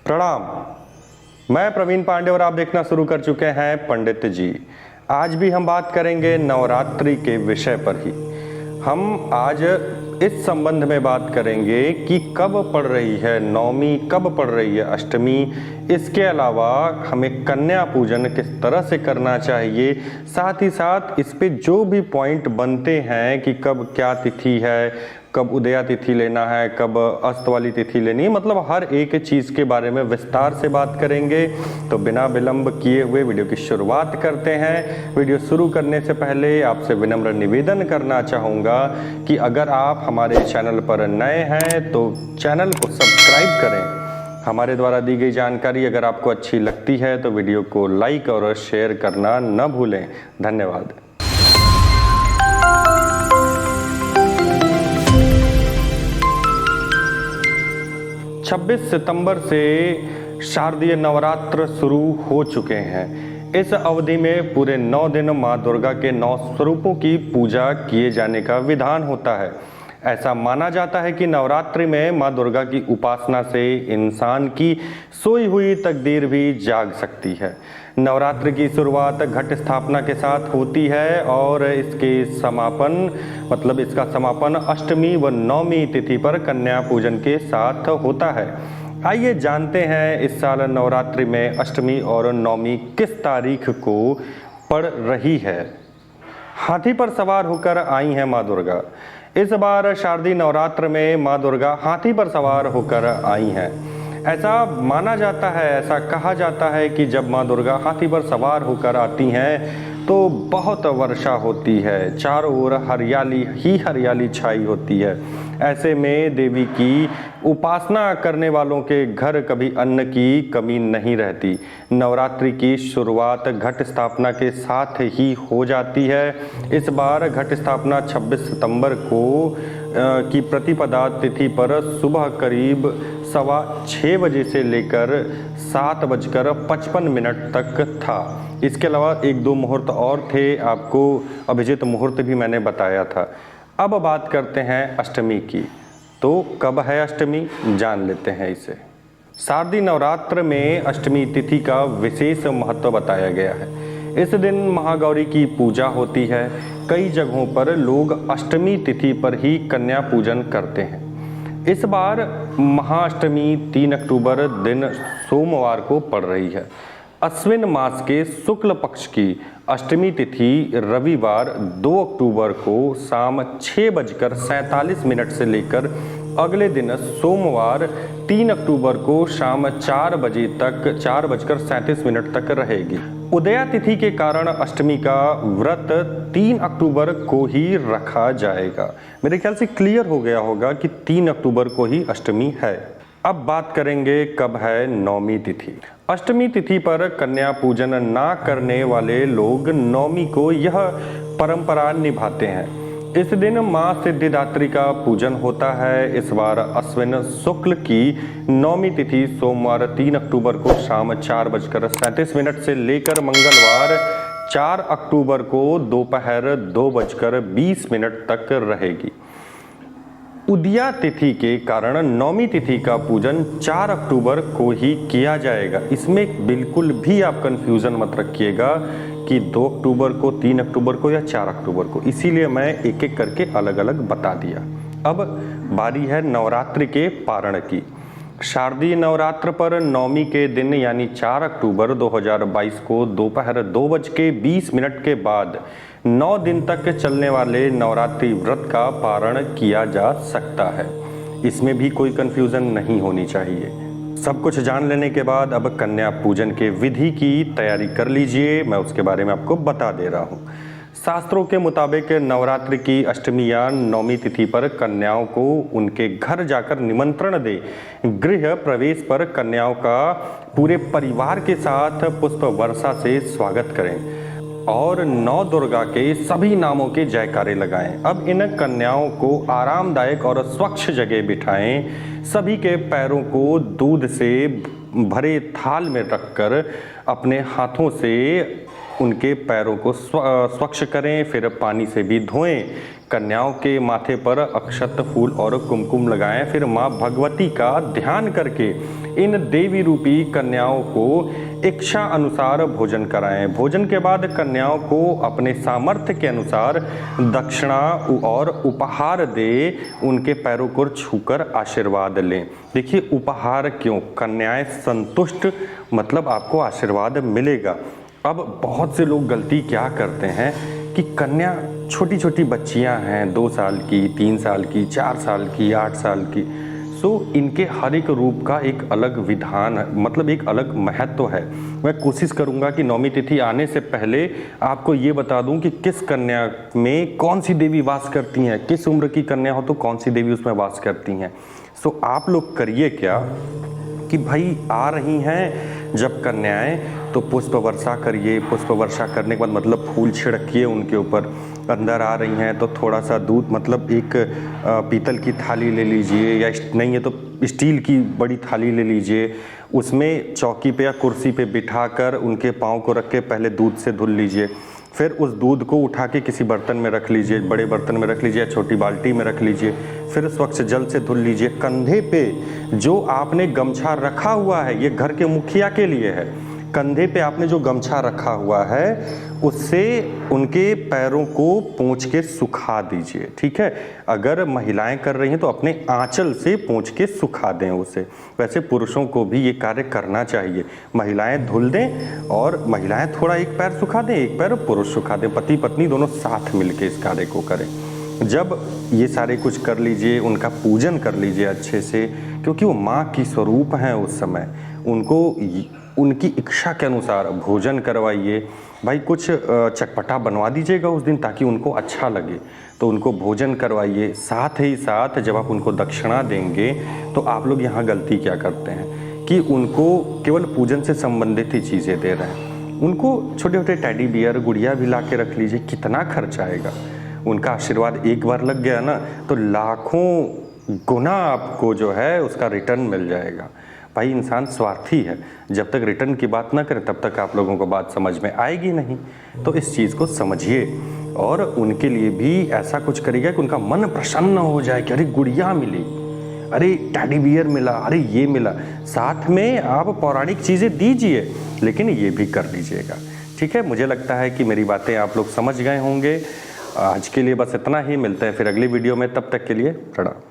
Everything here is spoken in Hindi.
प्रणाम। मैं प्रवीण पांडे और आप देखना शुरू कर चुके हैं पंडित जी। आज भी हम बात करेंगे नवरात्रि के विषय पर ही। हम आज इस संबंध में बात करेंगे कि कब पड़ रही है नवमी, कब पड़ रही है अष्टमी। इसके अलावा हमें कन्या पूजन किस तरह से करना चाहिए, साथ ही साथ इस पे जो भी पॉइंट बनते हैं कि कब क्या तिथि है, कब उदया तिथि लेना है, कब अस्त वाली तिथि लेनी है, मतलब हर एक चीज़ के बारे में विस्तार से बात करेंगे। तो बिना विलंब किए हुए वीडियो की शुरुआत करते हैं। वीडियो शुरू करने से पहले आपसे विनम्र निवेदन करना चाहूँगा कि अगर आप हमारे चैनल पर नए हैं तो चैनल को सब्सक्राइब करें। हमारे द्वारा दी गई जानकारी अगर आपको अच्छी लगती है तो वीडियो को लाइक और शेयर करना न भूलें। धन्यवाद। छब्बीस सितंबर से शारदीय नवरात्र शुरू हो चुके हैं। इस अवधि में पूरे 9 दिन मां दुर्गा के 9 स्वरूपों की पूजा किए जाने का विधान होता है। ऐसा माना जाता है कि नवरात्रि में मां दुर्गा की उपासना से इंसान की सोई हुई तकदीर भी जाग सकती है। नवरात्रि की शुरुआत घट स्थापना के साथ होती है और इसका समापन अष्टमी व नवमी तिथि पर कन्या पूजन के साथ होता है। आइए जानते हैं इस साल नवरात्रि में अष्टमी और नवमी किस तारीख को पड़ रही है। हाथी पर सवार होकर आई हैं मां दुर्गा। इस बार शारदीय नवरात्र में मां दुर्गा हाथी पर सवार होकर आई हैं। ऐसा माना जाता है, ऐसा कहा जाता है कि जब मां दुर्गा हाथी पर सवार होकर आती हैं तो बहुत वर्षा होती है, चारों ओर हरियाली ही हरियाली छाई होती है। ऐसे में देवी की उपासना करने वालों के घर कभी अन्न की कमी नहीं रहती। नवरात्रि की शुरुआत घट स्थापना के साथ ही हो जाती है। इस बार घट स्थापना 26 सितंबर को की प्रतिपदा तिथि पर सुबह करीब 6:15 बजे से लेकर 7:55 तक था। इसके अलावा 1-2 मुहूर्त और थे, आपको अभिजित मुहूर्त भी मैंने बताया था। अब बात करते हैं अष्टमी की। तो कब है अष्टमी, जान लेते हैं इसे। शारदीय नवरात्र में अष्टमी तिथि का विशेष महत्व बताया गया है। इस दिन महागौरी की पूजा होती है। कई जगहों पर लोग अष्टमी तिथि पर ही कन्या पूजन करते हैं। इस बार महाअष्टमी 3 अक्टूबर दिन सोमवार को पड़ रही है। अश्विन मास के शुक्ल पक्ष की अष्टमी तिथि रविवार 2 अक्टूबर को शाम 6:47 से लेकर अगले दिन सोमवार 3 अक्टूबर को शाम 4:37 तक रहेगी। उदया तिथि के कारण अष्टमी का व्रत 3 अक्टूबर को ही रखा जाएगा। मेरे ख्याल से क्लियर हो गया होगा कि 3 अक्टूबर को ही अष्टमी है। अब बात करेंगे कब है नवमी तिथि। अष्टमी तिथि पर कन्या पूजन ना करने वाले लोग नवमी को यह परंपरा निभाते हैं। इस दिन मां सिद्धिदात्री का पूजन होता है। इस बार अश्विन शुक्ल की नवमी तिथि सोमवार 3 अक्टूबर को शाम 4:37 से लेकर मंगलवार 4 अक्टूबर को दोपहर 2:20 तक रहेगी। उदया तिथि के कारण नवमी तिथि का पूजन 4 अक्टूबर को ही किया जाएगा। इसमें बिल्कुल भी आप कंफ्यूजन मत रखिएगा कि 2 अक्टूबर को, 3 अक्टूबर को या 4 अक्टूबर को, इसीलिए मैं एक एक करके अलग अलग बता दिया। अब बारी है नवरात्रि के पारण की। शारदीय नवरात्र पर नवमी के दिन यानी 4 अक्टूबर 2022 को दोपहर 2:20 के बाद 9 दिन तक चलने वाले नवरात्रि व्रत का पारण किया जा सकता है। इसमें भी कोई कंफ्यूजन नहीं होनी चाहिए। सब कुछ जान लेने के बाद अब कन्या पूजन के विधि की तैयारी कर लीजिए। मैं उसके बारे में आपको बता दे रहा हूँ। शास्त्रों के मुताबिक नवरात्रि की अष्टमी या नवमी तिथि पर कन्याओं को उनके घर जाकर निमंत्रण दे। गृह प्रवेश पर कन्याओं का पूरे परिवार के साथ पुष्प वर्षा से स्वागत करें और नौ दुर्गा के सभी नामों के जयकारे लगाएं। अब इन कन्याओं को आरामदायक और स्वच्छ जगह बिठाएं। सभी के पैरों को दूध से भरे थाल में रखकर अपने हाथों से उनके पैरों को स्वच्छ करें, फिर पानी से भी धोएं। कन्याओं के माथे पर अक्षत फूल और कुमकुम लगाएं, फिर माँ भगवती का ध्यान करके इन देवी रूपी कन्याओं को इच्छा अनुसार भोजन कराएं। भोजन के बाद कन्याओं को अपने सामर्थ्य के अनुसार दक्षिणा और उपहार दे, उनके पैरों को छूकर आशीर्वाद लें। देखिए उपहार क्यों, कन्याएं संतुष्ट मतलब आपको आशीर्वाद मिलेगा। अब बहुत से लोग गलती क्या करते हैं कि कन्या छोटी छोटी बच्चियां हैं, 2 साल की, 3 साल की, 4 साल की, 8 साल की, सो इनके हर एक रूप का एक अलग विधान मतलब एक अलग महत्व है। मैं कोशिश करूंगा कि नवमी तिथि आने से पहले आपको ये बता दूं कि किस कन्या में कौन सी देवी वास करती हैं, किस उम्र की कन्या हो तो कौन सी देवी उसमें वास करती हैं। सो आप लोग करिए क्या कि भाई आ रही हैं जब कन्याएं तो पुष्प वर्षा करिए। पुष्प वर्षा करने के बाद मतलब फूल छिड़किए उनके ऊपर। अंदर आ रही हैं तो थोड़ा सा दूध मतलब एक पीतल की थाली ले लीजिए, या नहीं है तो स्टील की बड़ी थाली ले लीजिए। उसमें चौकी पे या कुर्सी पे बिठाकर उनके पाँव को रख के पहले दूध से धुल लीजिए। फिर उस दूध को उठा के किसी बर्तन में रख लीजिए, बड़े बर्तन में रख लीजिए या छोटी बाल्टी में रख लीजिए। फिर स्वच्छ जल से धुल लीजिए। कंधे पे जो आपने गमछा रखा हुआ है, ये घर के मुखिया के लिए है, कंधे पे आपने जो गमछा रखा हुआ है उससे उनके पैरों को पोंछ के सुखा दीजिए। ठीक है, अगर महिलाएं कर रही हैं तो अपने आंचल से पोंछ के सुखा दें उसे। वैसे पुरुषों को भी ये कार्य करना चाहिए। महिलाएं धुल दें और महिलाएं थोड़ा एक पैर सुखा दें, एक पैर पुरुष सुखा दें, पति पत्नी दोनों साथ मिलके इस कार्य को करें। जब ये सारे कुछ कर लीजिए, उनका पूजन कर लीजिए अच्छे से, क्योंकि वो माँ की स्वरूप हैं उस समय। उनको उनकी इच्छा के अनुसार भोजन करवाइए। भाई कुछ चटपटा बनवा दीजिएगा उस दिन ताकि उनको अच्छा लगे, तो उनको भोजन करवाइए। साथ ही साथ जब आप उनको दक्षिणा देंगे तो आप लोग यहाँ गलती क्या करते हैं कि उनको केवल पूजन से संबंधित ही चीज़ें दे रहे हैं। उनको छोटे छोटे टेडी बियर गुड़िया भी ला के रख लीजिए। कितना खर्च आएगा? उनका आशीर्वाद एक बार लग गया ना तो लाखों गुना आपको जो है उसका रिटर्न मिल जाएगा। भाई इंसान स्वार्थी है, जब तक रिटर्न की बात ना करें तब तक आप लोगों को बात समझ में आएगी नहीं। तो इस चीज़ को समझिए और उनके लिए भी ऐसा कुछ करिएगा कि उनका मन प्रसन्न हो जाए कि अरे गुड़िया मिली, अरे टेडी बियर मिला, अरे ये मिला। साथ में आप पौराणिक चीज़ें दीजिए, लेकिन ये भी कर लीजिएगा। ठीक है, मुझे लगता है कि मेरी बातें आप लोग समझ गए होंगे। आज के लिए बस इतना ही, मिलते हैं फिर अगली वीडियो में, तब तक के लिए प्रणाम।